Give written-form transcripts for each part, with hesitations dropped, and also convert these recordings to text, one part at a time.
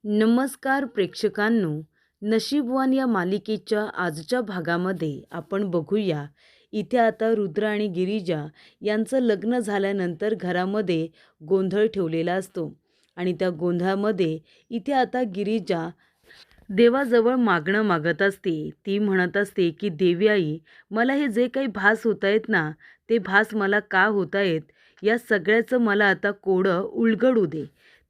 नमस्कार प्रेक्षकांनो. नशीबवान या मालिकेच्या आजच्या भागामध्ये आपण बघूया. इथे आता रुद्र आणि गिरिजा यांचं लग्न झाल्यानंतर घरामध्ये गोंधळ ठेवलेला असतो आणि त्या गोंधळामध्ये इथे आता गिरिजा देवाजवळ मागणं मागत असते. ती म्हणत असते की देवी आई, मला हे जे काही भास होत आहेत ना, ते भास मला का होत आहेत, या सगळ्याचं मला आता कोडं उलगडू दे.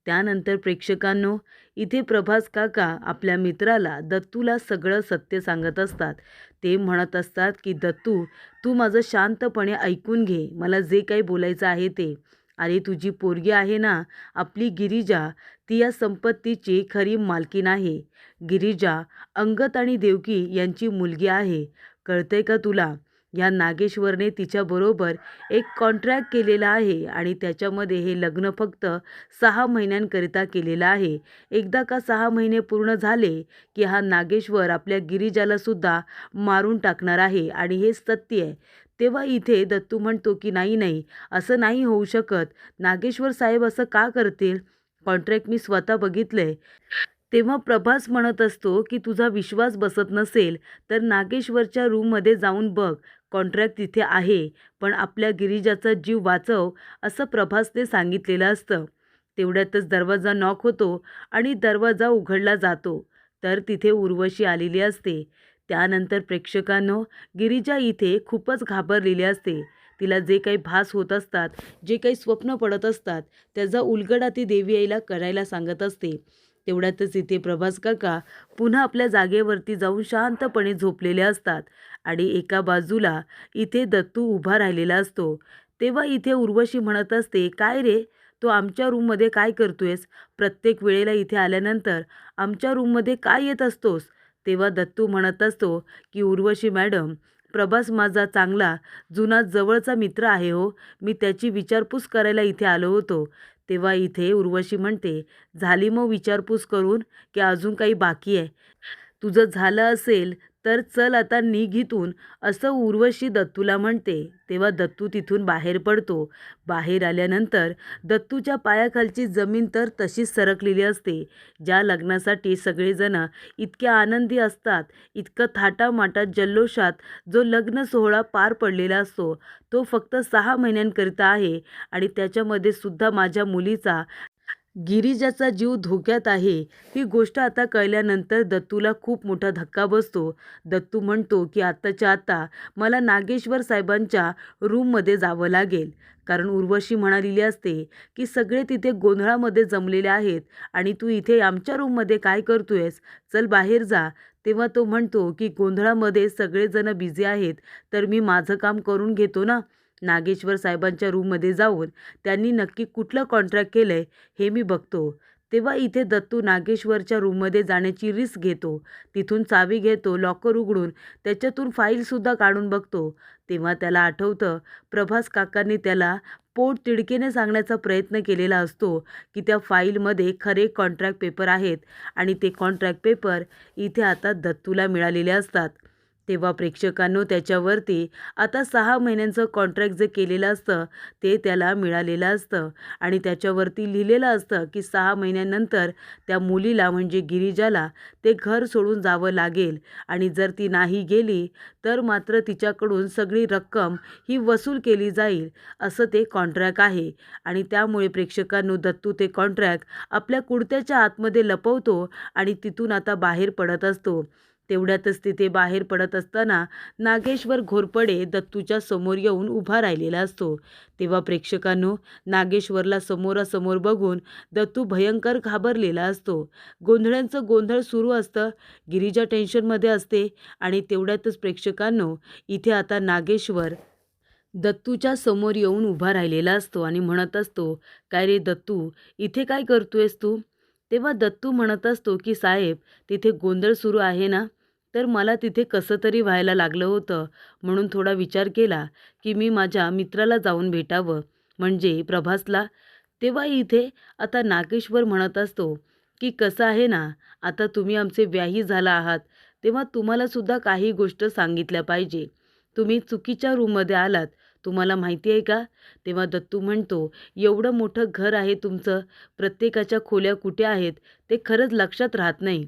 त्यानंतर प्रेक्षकांनो, इथे प्रभास काका आपल्या मित्राला दत्तूला सगळं सत्य सांगत असतात. ते म्हणत असतात की दत्तू, तू माझं शांतपणे ऐकून घे, मला जे काही बोलायचं आहे ते. अरे तुझी पोरगी आहे ना, आपली गिरिजा, ती या संपत्तीची खरी मालकीण आहे. गिरिजा अंगत आणि देवकी यांची मुलगी आहे. कळतंय का तुला? या नागेश्वरने तिच्याबरोबर एक कॉन्ट्रॅक्ट केलेला आहे आणि त्याच्यामध्ये हे लग्न फक्त 6 महिन्यांकरिता केलेलं आहे. एकदा का 6 महिने पूर्ण झाले की हा नागेश्वर आपल्या गिरिजाला सुद्धा मारून टाकणार आहे आणि हे सत्य आहे. तेव्हा इथे दत्तू म्हणतो की नाही नाही, असं नाही होऊ शकत. नागेश्वर साहेब असं का करतील? कॉन्ट्रॅक्ट मी स्वतः बघितलंय. तेव्हा प्रभास म्हणत असतो की तुझा विश्वास बसत नसेल तर नागेश्वरच्या रूममध्ये जाऊन बघ, कॉन्ट्रॅक्ट तिथे आहे. पण आपल्या गिरिजाचा जीव वाचव, असं प्रभासने सांगितलेलं असतं. तेवढ्यातच दरवाजा नॉक होतो आणि दरवाजा उघडला जातो. तर तिथे उर्वशी आलेली असते. त्यानंतर प्रेक्षकांनो, गिरिजा इथे खूपच घाबरलेली असते. तिला जे काही भास होत असतात, जे काही स्वप्न पडत असतात, त्याचा उलगडा ती देवी आईला करायला सांगत असते. तेवढ्यातच इथे प्रभास काका पुन्हा आपल्या जागेवरती जाऊन शांतपणे झोपलेले असतात आणि एका बाजूला इथे दत्तू उभा राहिलेला असतो. तेव्हा इथे उर्वशी म्हणत असते, काय रे, तो आमच्या रूममध्ये काय करतोयस? प्रत्येक वेळेला इथे आल्यानंतर आमच्या रूममध्ये काय येत असतोस? तेव्हा दत्तू म्हणत असतो की उर्वशी मॅडम, प्रभास माझा चांगला जुना जवळचा मित्र आहे हो. मी त्याची विचारपूस करायला इथे आलो होतो. तेव्हा इथे उर्वशी म्हणते, झाली मग विचारपूस करून, की अजून काही बाकी आहे? तुझं झालं असेल तर चल आता निघ इथून, असं उर्वशी दत्तूला म्हणते. तेव्हा दत्तू तिथून बाहेर पडतो. बाहेर आल्यानंतर दत्तूच्या पायाखालची जमीन तर तशीच सरकलेली असते. ज्या लग्नासाठी सगळेजण इतके आनंदी असतात, इतकं थाटामाटात जल्लोषात जो लग्न सोहळा पार पडलेला असतो, तो फक्त 6 महिन्यांकरिता आहे आणि त्याच्यामध्ये सुद्धा माझ्या मुलीचा, गिरिजाचा जीव धोक्यात आहे. ही गोष्ट आता कळल्यानंतर दत्तूला खूप मोठा धक्का बसतो. दत्तू म्हणतो की आत्ताच्या आत्ता मला नागेश्वर साहेबांच्या रूममध्ये जावं लागेल. कारण उर्वशी म्हणालेली असते की सगळे तिथे गोंधळामध्ये जमलेले आहेत आणि तू इथे आमच्या रूममध्ये काय करतोयस? चल बाहेर जा. तेव्हा तो म्हणतो की गोंधळामध्ये सगळेजण बिझी आहेत, तर मी माझं काम करून घेतो ना. नागेश्वर साहेबांच्या रूममध्ये जाऊन त्यांनी नक्की कुठलं कॉन्ट्रॅक्ट केलं आहे हे मी बघतो. तेव्हा इथे दत्तू नागेश्वरच्या रूममध्ये जाण्याची रिस्क घेतो. तिथून चावी घेतो, लॉकर उघडून त्याच्यातून फाईलसुद्धा काढून बघतो. तेव्हा त्याला आठवतं, प्रभास काकांनी त्याला पोटतिडकीने सांगण्याचा प्रयत्न केलेला असतो की त्या फाईलमध्ये खरे कॉन्ट्रॅक्ट पेपर आहेत आणि ते कॉन्ट्रॅक्ट पेपर इथे आता दत्तूला मिळालेले असतात. तेव्हा प्रेक्षकांनो, त्याच्यावरती आता 6 महिन्यांचं कॉन्ट्रॅक्ट जे केलेलं असतं ते त्याला मिळालेलं असतं आणि त्याच्यावरती लिहिलेलं असतं की 6 महिन्यानंतर त्या मुलीला म्हणजे गिरिजाला ते घर सोडून जावं लागेल आणि जर ती नाही गेली तर मात्र तिच्याकडून सगळी रक्कम ही वसूल केली जाईल, असं ते कॉन्ट्रॅक्ट आहे. आणि त्यामुळे प्रेक्षकांनो, दत्तू ते कॉन्ट्रॅक्ट आपल्या कुडत्याच्या आतमध्ये लपवतो आणि तिथून आता बाहेर पडत असतो. तेवढ्यातच तिथे बाहेर पडत असताना नागेश्वर घोरपडे दत्तूच्या समोर येऊन उभा राहिलेला असतो. तेव्हा प्रेक्षकांनो, नागेश्वरला समोरासमोर बघून दत्तू भयंकर घाबरलेला असतो. गोंधळांचं गोंधळ सुरू असतं, गिरिजा टेन्शनमध्ये असते आणि तेवढ्यातच प्रेक्षकांनो, इथे आता नागेश्वर दत्तूच्या समोर येऊन उभा राहिलेला असतो आणि म्हणत असतो, काय रे दत्तू, इथे काय करतोयस तू? तेव्हा दत्तू म्हणत असतो की साहेब, तिथे गोंधळ सुरू आहे ना, तर मला तिथे कसं तरी व्हायला लागलं होतं, म्हणून थोडा विचार केला की मी माझ्या मित्राला जाऊन भेटावं, म्हणजे प्रभासला. तेव्हा इथे आता नागेश्वर म्हणत असतो की कसं आहे ना, आता तुम्ही आमचे व्याही झाला आहात, तेव्हा तुम्हाला सुद्धा काही गोष्ट सांगितल्या पाहिजे. तुम्ही चुकीच्या रूममध्ये आलात. तुम्हाला माहिती आहे का? तेव्हा दत्तू म्हणतो, एवढं मोठं घर आहे तुमचं, प्रत्येकाच्या खोल्या कुठे आहेत ते खरंच लक्षात राहत नाही.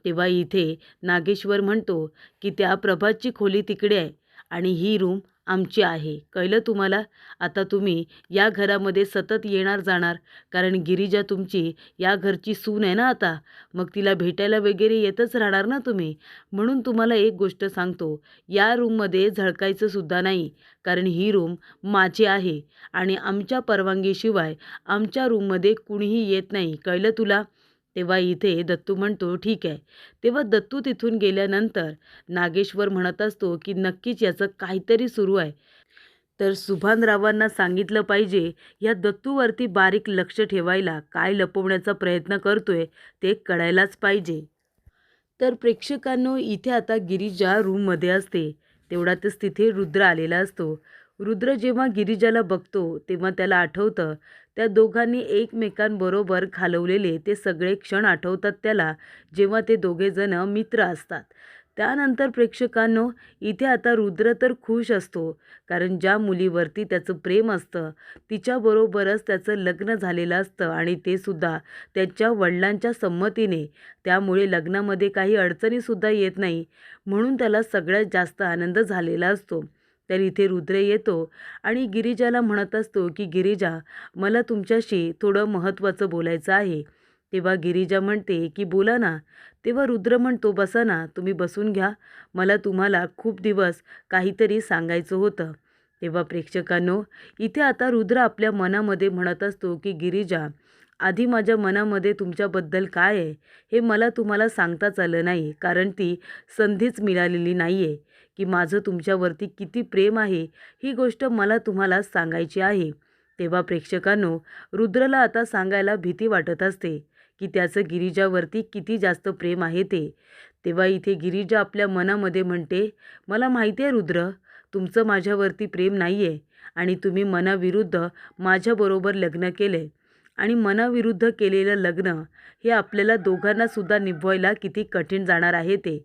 तेव्हा इथे नागेश्वर म्हणतो, की त्या प्रभातची खोली तिकडे आहे आणि ही रूम आमची आहे. कळलं तुम्हाला? आता तुम्ही या घरामध्ये सतत येणार जाणार, कारण गिरिजा तुमची या घरची सून आहे ना आता. मग तिला भेटायला वगैरे येतच राहणार ना तुम्ही. म्हणून तुम्हाला एक गोष्ट सांगतो, या रूममध्ये झळकायचं सुद्धा नाही, कारण ही रूम माझी आहे आणि आमच्या परवानगीशिवाय आमच्या रूममध्ये कुणीही येत नाही. कळलं तुला? तेव्हा इथे दत्तू म्हणतो, ठीक आहे. तेव्हा दत्तू तिथून गेल्यानंतर नागेश्वर म्हणत असतो, की नक्कीच याचं काहीतरी सुरू आहे. तर सुभानरावांना सांगितलं पाहिजे, या दत्तूवरती बारीक लक्ष ठेवायला. काय लपवण्याचा प्रयत्न करतोय ते कळायलाच पाहिजे. तर प्रेक्षकांनो, इथे आता गिरिजा रूममध्ये असते. तेवढ्यातच तिथे रुद्र आलेला असतो. रुद्र जेव्हा गिरिजाला बघतो तेव्हा त्याला आठवतं, त्या दोघांनी एकमेकांबरोबर घालवलेले ते सगळे क्षण आठवतात त्याला, जेव्हा ते दोघेजण मित्र असतात. त्यानंतर प्रेक्षकांनो, इथे आता रुद्र तर खुश असतो, कारण ज्या मुलीवरती त्याचं प्रेम असतं तिच्याबरोबरच त्याचं लग्न झालेलं असतं आणि ते सुद्धा त्याच्या वडिलांच्या संमतीने. त्यामुळे लग्नामध्ये काही अडचणीसुद्धा येत नाही, म्हणून त्याला सगळ्यात जास्त आनंद झालेला असतो. तर इथे रुद्र येतो आणि गिरिजाला म्हणत असतो, की गिरिजा, मला तुमच्याशी थोडं महत्त्वाचं बोलायचं आहे. तेव्हा गिरिजा म्हणते, की बोला ना. तेव्हा रुद्र म्हणतो, बसा ना, तुम्ही बसून घ्या. मला तुम्हाला खूप दिवस काहीतरी सांगायचं होतं. तेव्हा प्रेक्षकांनो, इथे आता रुद्र आपल्या मनामध्ये म्हणत असतो, की गिरिजा, आधी माझ्या मनामध्ये तुमच्याबद्दल काय आहे हे मला तुम्हाला सांगताच आलं नाही, कारण ती संधीच मिळालेली नाही आहे, की माझं तुमच्यावरती किती प्रेम आहे ही गोष्ट मला तुम्हाला सांगायची आहे. तेव्हा प्रेक्षकांनो, रुद्रला आता सांगायला भीती वाटत असते, की त्याचं गिरिजावरती किती जास्त प्रेम आहे ते. तेव्हा इथे गिरिजा आपल्या मनामध्ये म्हणते, मला माहिती आहे रुद्र, तुमचं माझ्यावरती प्रेम नाही आहे आणि तुम्ही मनाविरुद्ध माझ्याबरोबर लग्न केले आणि मनाविरुद्ध केलेलं लग्न हे आपल्याला दोघांनासुद्धा निभवायला किती कठीण जाणार आहे ते.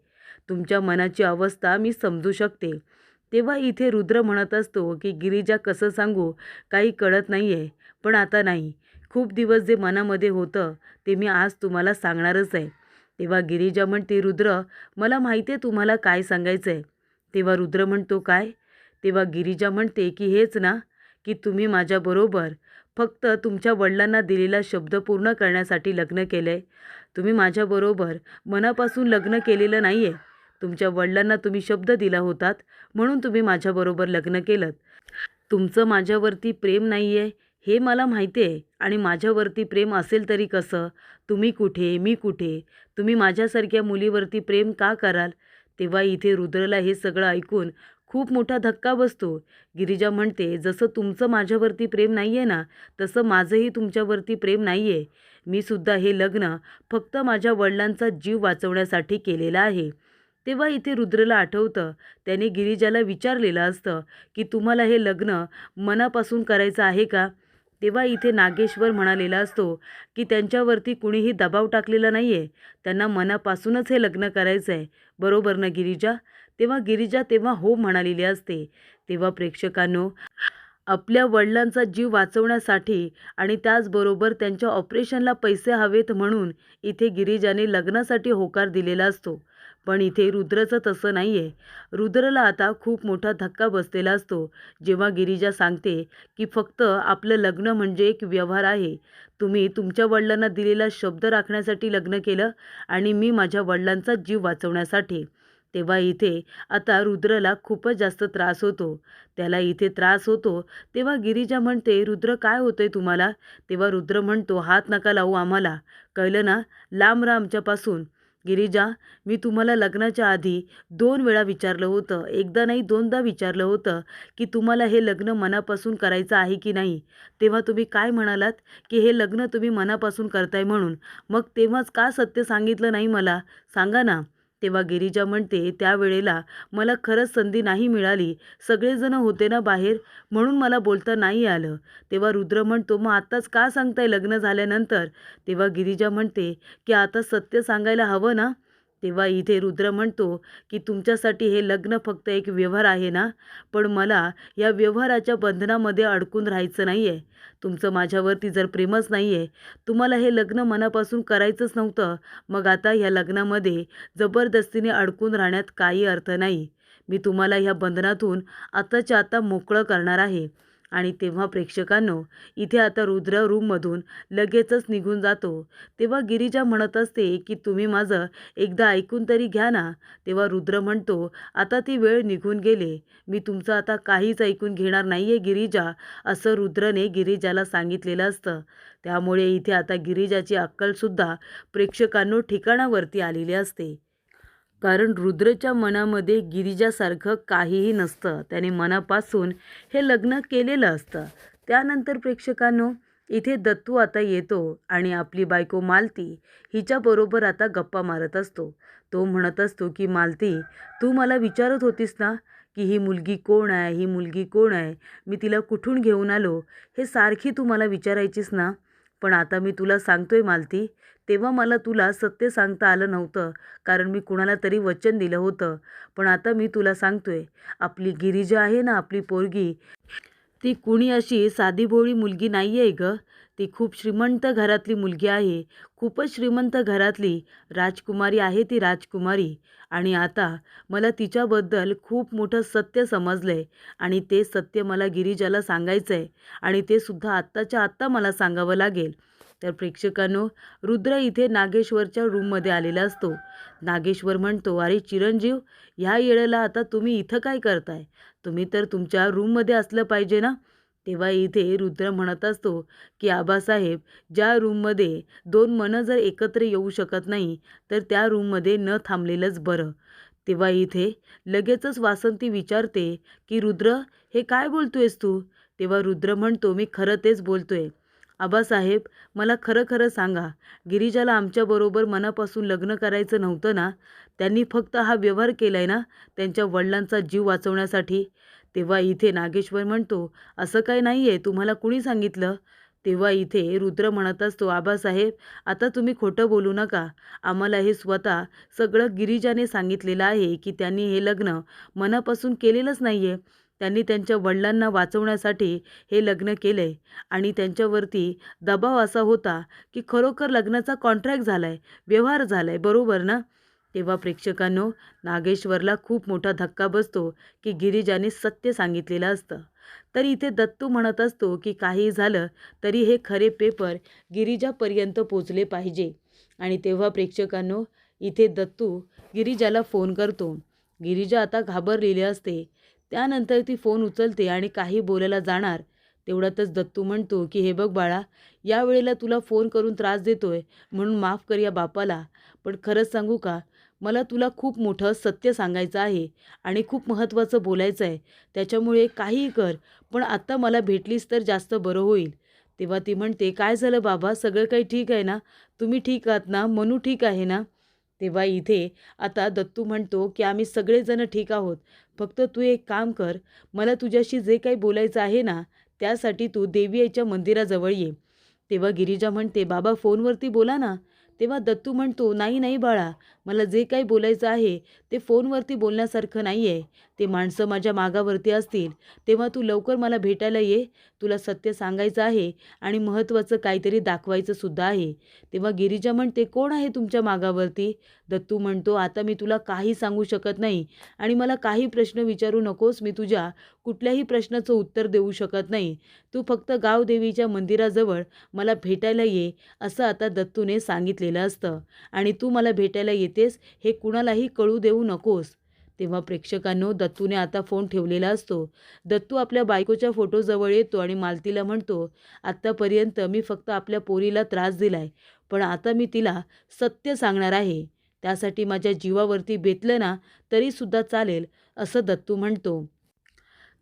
तुमच्या मनाची अवस्था मी समजू शकते. तेव्हा इथे रुद्र म्हणत असतो, की गिरिजा, कसं सांगू, काही कळत नाही आहे, पण आता नाही. खूप दिवस जे मनामध्ये होतं ते मी आज तुम्हाला सांगणारच आहे. तेव्हा गिरिजा म्हणते, रुद्र, मला माहिती आहे तुम्हाला काय सांगायचं आहे. तेव्हा रुद्र म्हणतो, काय? तेव्हा गिरिजा म्हणते, की हेच ना, की तुम्ही माझ्याबरोबर फक्त तुमच्या वडिलांना दिलेला शब्द पूर्ण करण्यासाठी लग्न केलं आहे. तुम्ही माझ्याबरोबर मनापासून लग्न केलेलं नाही आहे. तुमच्या वडिलांना तुम्ही शब्द दिला होतात, म्हणून तुम्ही माझ्याबरोबर लग्न केलंत. तुमचं माझ्यावरती प्रेम नाही आहे हे मला माहिती आहे आणि माझ्यावरती प्रेम असेल तरी कसं? तुम्ही कुठे, मी कुठे? तुम्ही माझ्यासारख्या मुलीवरती प्रेम का कराल? तेव्हा इथे रुद्रला हे सगळं ऐकून खूप मोठा धक्का बसतो. गिरिजा म्हणते, जसं तुमचं माझ्यावरती प्रेम नाही आहे ना, तसं माझंही तुमच्यावरती प्रेम नाही आहे. मी सुद्धा हे लग्न फक्त माझ्या वडिलांचा जीव वाचवण्यासाठी केलेलं आहे. तेव्हा इथे रुद्रला आठवतं, त्याने गिरिजाला विचारलेलं असतं, की तुम्हाला हे लग्न मनापासून करायचं आहे का? तेव्हा इथे नागेश्वर म्हणालेला असतो, की त्यांच्यावरती कुणीही दबाव टाकलेला नाही आहे. त्यांना मनापासूनच हे लग्न करायचं आहे. बरोबर ना गिरिजा? तेव्हा गिरिजा तेव्हा हो म्हणालेली असते. तेव्हा प्रेक्षकांनो, आपल्या वडिलांचा जीव वाचवण्यासाठी आणि त्याचबरोबर त्यांच्या ऑपरेशनला पैसे हवेत म्हणून इथे गिरिजाने लग्नासाठी होकार दिलेला असतो. पण इथे रुद्रचं तसं नाही आहे. रुद्रला आता खूप मोठा धक्का बसलेला असतो, जेव्हा गिरिजा सांगते, की फक्त आपलं लग्न म्हणजे एक व्यवहार आहे. तुम्ही तुमच्या वडिलांना दिलेला शब्द राखण्यासाठी लग्न केलं आणि मी माझ्या वडिलांचा जीव वाचवण्यासाठी. तेव्हा इथे आता रुद्रला खूपच जास्त त्रास होतो. त्याला इथे त्रास होतो तेव्हा गिरिजा म्हणते, रुद्र, काय होतंय तुम्हाला? तेव्हा रुद्र म्हणतो, हात नका लावू आम्हाला, कळलं ना, लांब राहा आमच्यापासून. गिरिजा, मी तुम्हाला लग्नाच्या आधी 2 वेळा विचारलं होतं, एकदा नाही 2दा विचारलं होतं, की तुम्हाला हे लग्न मनापासून करायचं आहे की नाही? तेव्हा तुम्ही काय म्हणालात, की हे लग्न तुम्ही मनापासून करताय म्हणून. मग तेव्हाच का सत्य सांगितलं नाही मला? सांगा ना. तेव्हा गिरिजा म्हणते, त्यावेळेला मला खरंच संधी नाही मिळाली. सगळेजण होते ना बाहेर, म्हणून मला बोलता नाही आलं. तेव्हा रुद्र म्हणतो, मग आत्ताच का सांगताय लग्न झाल्यानंतर? तेव्हा गिरिजा म्हणते, की आता सत्य सांगायला हवं ना. तेव्हा इथे रुद्र म्हणतो की तुमच्यासाठी हे लग्न फक्त एक व्यवहार आहे ना, पण मला या व्यवहाराच्या बंधनामध्ये अडकून राहायचं नाही आहे. तुमचं माझ्यावरती जर प्रेमच नाही आहे, तुम्हाला हे लग्न मनापासून करायचंच नव्हतं, मग आता ह्या लग्नामध्ये जबरदस्तीने अडकून राहण्यात काही अर्थ नाही. मी तुम्हाला ह्या बंधनातून आताच्या आता मोकळं करणार आहे. आणि तेव्हा प्रेक्षकांनो, इथे आता रुद्र रूममधून लगेचच निघून जातो. तेव्हा गिरिजा म्हणत असते की तुम्ही माझं एकदा ऐकून तरी घ्या ना. तेव्हा रुद्र म्हणतो, आता ती वेळ निघून गेले, मी तुमचं आता काहीच ऐकून घेणार नाहीये गिरिजा, असं रुद्रने गिरिजाला सांगितलेलं असतं. त्यामुळे इथे आता गिरिजाची अक्कलसुद्धा प्रेक्षकांनो ठिकाणावरती आलेली असते. कारण रुद्रच्या मनामध्ये गिरिजासारखं काहीही नसतं. त्याने मनापासून हे लग्न केलेलं असतं. त्यानंतर प्रेक्षकांनो, इथे दत्तू आता येतो आणि आपली बायको मालती हिच्याबरोबर आता गप्पा मारत असतो. तो म्हणत असतो की मालती, तू मला विचारत होतीस ना की ही मुलगी कोण आहे, ही मुलगी कोण आहे, मी तिला कुठून घेऊन आलो, हे सारखी तू मला विचारायचीस ना. पण आता मी तुला सांगतोय मालती, तेव्हा मला तुला सत्य सांगता आलं नव्हतं, कारण मी कुणाला तरी वचन दिलं होतं. पण आता मी तुला सांगतोय, आपली गिरिजा आहे ना, आपली पोरगी, ती कुणी अशी साधीभोळी मुलगी नाही आहे गं. ती खूप श्रीमंत घरातली मुलगी आहे. खूपच श्रीमंत घरातली राजकुमारी आहे ती राजकुमारी. आणि आता मला तिच्याबद्दल खूप मोठं सत्य समजलं आहे आणि ते सत्य मला गिरिजाला सांगायचं आहे आणि ते सुद्धा आत्ताच्या आत्ता मला सांगावं लागेल. तर प्रेक्षकांनो, रुद्र इथे नागेश्वरच्या रूममध्ये आलेला असतो. नागेश्वर म्हणतो, अरे चिरंजीव, ह्या येळेला आता तुम्ही इथं काय करताय? तुम्ही तर तुमच्या रूममध्ये असलं पाहिजे ना. तेव्हा इथे रुद्र म्हणत असतो की आबासाहेब, ज्या रूममध्ये दोन मनं जर एकत्र येऊ शकत नाही, तर त्या रूममध्ये न थांबलेलंच बरं. तेव्हा इथे लगेचच वासंती विचारते की रुद्र, हे काय बोलतोयस तू? तेव्हा रुद्र म्हणतो, मी खरं तेच बोलतोय. आबासाहेब, मला खरं खरं सांगा, गिरिजाला आमच्याबरोबर मनापासून लग्न करायचं नव्हतं ना? त्यांनी फक्त हा व्यवहार केलाय ना, त्यांच्या वडिलांचा जीव वाचवण्यासाठी? तेव्हा इथे नागेश्वर म्हणतो, असं काही नाही आहे, तुम्हाला कुणी सांगितलं? तेव्हा इथे रुद्र म्हणत असतो, आबासाहेब, आता तुम्ही खोटं बोलू नका. आम्हाला हे स्वतः सगळं गिरिजाने सांगितलेलं आहे की त्यांनी हे लग्न मनापासून केलेलंच नाही आहे. त्यांनी त्यांच्या वडिलांना वाचवण्यासाठी हे लग्न केलं आहे आणि त्यांच्यावरती दबाव असा होता की खरोखर लग्नाचा कॉन्ट्रॅक्ट झाला आहे, व्यवहार झाला आहे, बरोबर ना? तेव्हा प्रेक्षकांनो, नागेश्वरला खूप मोठा धक्का बसतो की गिरिजाने सत्य सांगितलेलं असतं. तर इथे दत्तू म्हणत असतो की काही झालं तरी हे खरे पेपर गिरिजापर्यंत पोचले पाहिजे. आणि तेव्हा प्रेक्षकांनो, इथे दत्तू गिरिजाला फोन करतो. गिरिजा आता घाबरलेली असते. त्यानंतर ती फोन उचलते आणि काही बोलायला जाणार, तेवढ्यातच दत्तू म्हणतो की हे बघ बाळा, या वेळेला तुला फोन करून त्रास देतोय म्हणून माफ कर या बापाला. पण खरंच सांगू का, मला तुला खूप मोठं सत्य सांगायचं आहे आणि खूप महत्त्वाचं बोलायचं आहे. त्याच्यामुळे काहीही कर, पण आत्ता मला भेटलीस तर जास्त बरं होईल. तेव्हा ती म्हणते, काय झालं बाबा, सगळं काही ठीक आहे ना? तुम्ही ठीक आहात ना? मनू ठीक आहे ना? तेव्हा इथे आता दत्तू म्हणतो की आम्ही सगळेजण ठीक आहोत. फक्त तू एक काम कर, मला तुझ्याशी जे काही बोलायचं आहे ना, त्यासाठी तू देवी आईच्या मंदिराजवळ ये. तेव्हा गिरिजा म्हणते, बाबा फोनवरती बोला ना. तेव्हा दत्तू म्हणतो, नाही नाही बाळा, मला जे काही बोलायचं आहे ते फोनवरती बोलण्यासारखं नाही आहे. ते माणसं माझ्या मागावरती असतील, तेव्हा तू लवकर मला भेटायला ये. तुला सत्य सांगायचं आहे आणि महत्त्वाचं काहीतरी दाखवायचं सुद्धा आहे. तेव्हा गिरिजा म्हणते, कोण आहे तुमच्या मागावरती? दत्तू म्हणतो, आता मी तुला काही सांगू शकत नाही आणि मला काही प्रश्न विचारू नकोस. मी तुझ्या कुठल्याही प्रश्नाचं उत्तर देऊ शकत नाही. तू फक्त गावदेवीच्या मंदिराजवळ मला भेटायला ये, असं आता दत्तूने सांगितलेलं असतं. आणि तू मला भेटायला येतेस हे कुणालाही कळू देऊ नकोस. तेव्हा प्रेक्षकांनो, दत्तूने आता फोन ठेवलेला असतो. दत्तू आपल्या बायकोच्या फोटोजवळ येतो आणि मालतीला म्हणतो, आत्तापर्यंत मी फक्त आपल्या पोरीला त्रास दिलाय, पण आता मी तिला सत्य सांगणार आहे. त्यासाठी माझ्या जीवावरती बेतलं ना तरीसुद्धा चालेल, असं दत्तू म्हणतो.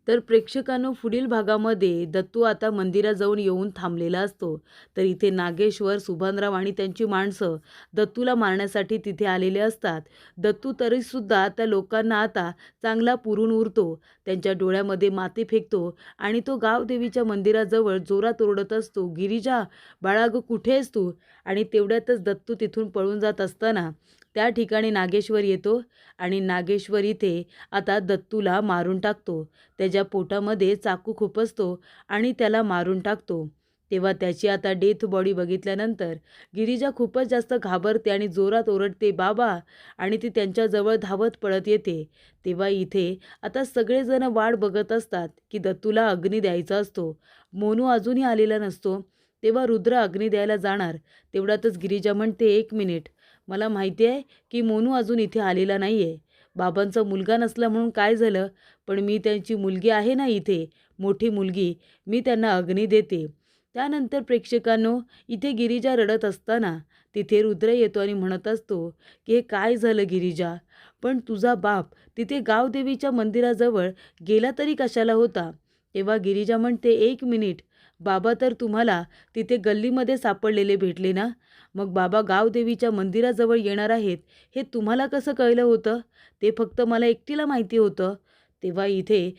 तर प्रेक्षकांनो, पुढील भागामध्ये दत्तू आता मंदिराजवळ येऊन थांबलेला असतो. तर इथे नागेश्वर, सुभानराव आणि त्यांची माणसं दत्तूला मारण्यासाठी तिथे आलेले असतात. दत्तू तरीसुद्धा त्या लोकांना आता चांगला पुरून उरतो. त्यांच्या डोळ्यामध्ये माती फेकतो आणि तो गावदेवीच्या मंदिराजवळ जोरात ओरडत असतो, गिरिजा, बाळा गं, कुठे आहेस तू? आणि तेवढ्यातच दत्तू तिथून पळून जात असताना त्या ठिकाणी नागेश्वर येतो आणि नागेश्वर इथे आता दत्तूला मारून टाकतो. त्याच्या पोटामध्ये चाकू खुपसतो आणि त्याला मारून टाकतो. तेव्हा त्याची आता डेथ बॉडी बघितल्यानंतर गिरिजा खूपच जास्त घाबरते आणि जोरात ओरडते, "बाबा!" आणि ती त्यांच्याजवळ धावत पळत येते. तेव्हा इथे आता सगळेजण वाट बघत असतात की दत्तूला अग्नी द्यायचा असतो. मोनू अजूनही आलेला नसतो. तेव्हा रुद्र अग्नी द्यायला जाणार. तेवढ्यातच गिरिजा म्हणते, "एक मिनिट, मला माहिती आहे की मोनू अजून इथे आलेला नाही आहे. बाबांचा मुलगा नसला म्हणून काय झालं, पण मी त्यांची मुलगी आहे ना इथे, मोठी मुलगी, मी त्यांना अग्नी देते." त्यानंतर प्रेक्षकांनो, इथे गिरिजा रडत असताना तिथे रुद्र येतो आणि म्हणत असतो की हे काय झालं गिरिजा, पण तुझा बाप तिथे गावदेवीच्या मंदिराजवळ गेला तरी कशाला होता? तेव्हा गिरिजा म्हणते, "एक मिनिट, बाबा तर तुम्हाला तिथे गल्लीमध्ये सापडलेले भेटले ना, मग बाबा गावदेवीच्या मंदिराजवळ येणार आहेत हे तुम्हाला कसं कळलं होतं? ते फक्त मला एकटीला माहिती होतं." तेव्हा इथे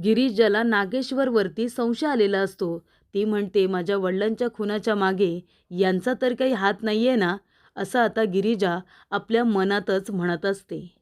गिरिजाला नागेश्वरवरती संशय आलेला असतो. ती म्हणते, "माझ्या वडिलांच्या खुनाच्या मागे यांचा तर काही हात नाहीये ना?" असं आता गिरिजा आपल्या मनातच म्हणत असते.